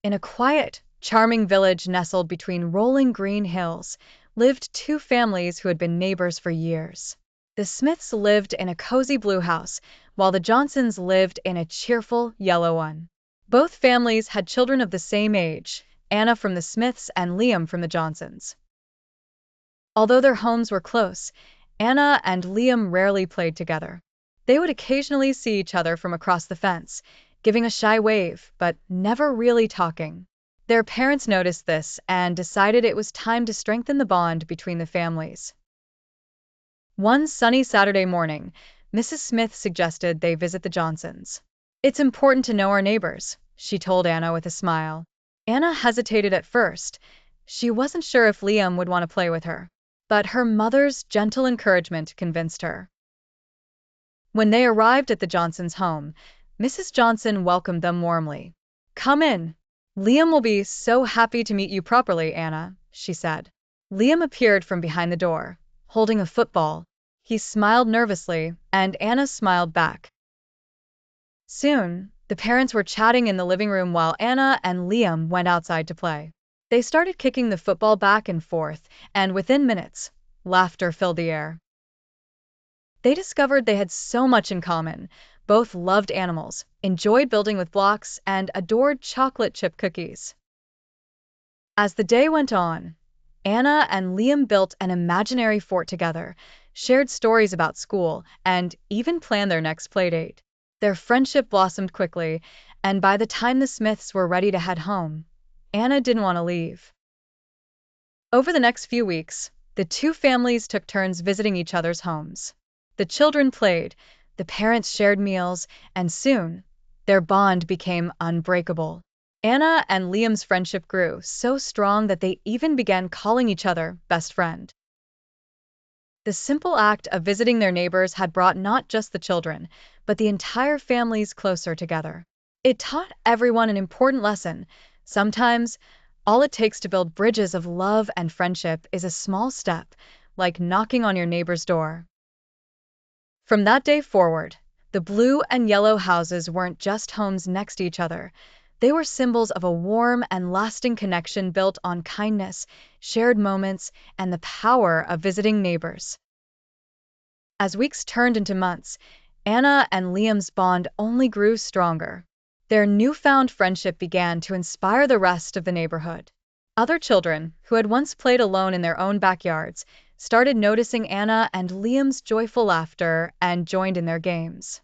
In a quiet, charming village nestled between rolling green hills, lived two families who had been neighbors for years. The Smiths lived in a cozy blue house, while the Johnsons lived in a cheerful yellow one. Both families had children of the same age, Anna from the Smiths and Liam from the Johnsons. Although their homes were close, Anna and Liam rarely played together. They would occasionally see each other from across the fence, giving a shy wave, but never really talking. Their parents noticed this and decided it was time to strengthen the bond between the families. One sunny Saturday morning, Mrs. Smith suggested they visit the Johnsons. "It's important to know our neighbors," she told Anna with a smile. Anna hesitated at first. She wasn't sure if Liam would want to play with her, but her mother's gentle encouragement convinced her. When they arrived at the Johnsons' home, Mrs. Johnson welcomed them warmly. "Come in. Liam will be so happy to meet you properly, Anna," she said. Liam appeared from behind the door, holding a football. He smiled nervously, and Anna smiled back. Soon, the parents were chatting in the living room while Anna and Liam went outside to play. They started kicking the football back and forth, and within minutes, laughter filled the air. They discovered they had so much in common. Both loved animals, enjoyed building with blocks, and adored chocolate chip cookies. As the day went on, Anna and Liam built an imaginary fort together, shared stories about school, and even planned their next playdate. Their friendship blossomed quickly, and by the time the Smiths were ready to head home, Anna didn't want to leave. Over the next few weeks, the two families took turns visiting each other's homes. The children played, the parents shared meals, and soon, their bond became unbreakable. Anna and Liam's friendship grew so strong that they even began calling each other best friend. The simple act of visiting their neighbors had brought not just the children, but the entire families closer together. It taught everyone an important lesson. Sometimes, all it takes to build bridges of love and friendship is a small step, like knocking on your neighbor's door. From that day forward, the blue and yellow houses weren't just homes next to each other. They were symbols of a warm and lasting connection built on kindness, shared moments, and the power of visiting neighbors. As weeks turned into months, Anna and Liam's bond only grew stronger. Their newfound friendship began to inspire the rest of the neighborhood. Other children, who had once played alone in their own backyards, started noticing Anna and Liam's joyful laughter and joined in their games.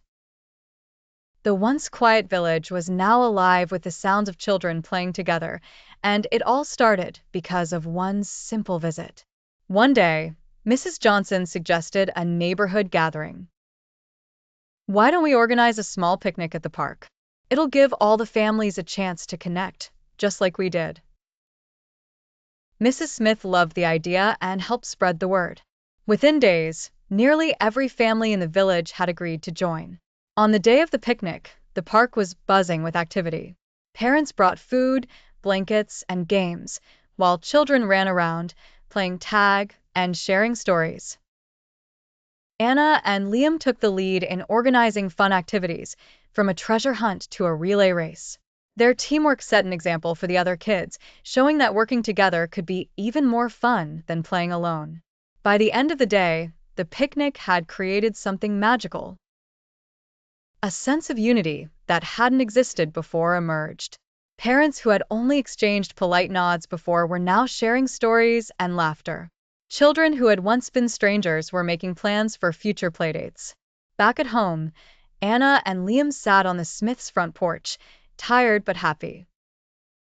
The once quiet village was now alive with the sounds of children playing together, and it all started because of one simple visit. One day, Mrs. Johnson suggested a neighborhood gathering. "Why don't we organize a small picnic at the park? It'll give all the families a chance to connect, just like we did." Mrs. Smith loved the idea and helped spread the word. Within days, nearly every family in the village had agreed to join. On the day of the picnic, the park was buzzing with activity. Parents brought food, blankets, and games, while children ran around, playing tag and sharing stories. Anna and Liam took the lead in organizing fun activities, from a treasure hunt to a relay race. Their teamwork set an example for the other kids, showing that working together could be even more fun than playing alone. By the end of the day, the picnic had created something magical. A sense of unity that hadn't existed before emerged. Parents who had only exchanged polite nods before were now sharing stories and laughter. Children who had once been strangers were making plans for future playdates. Back at home, Anna and Liam sat on the Smiths' front porch, tired but happy.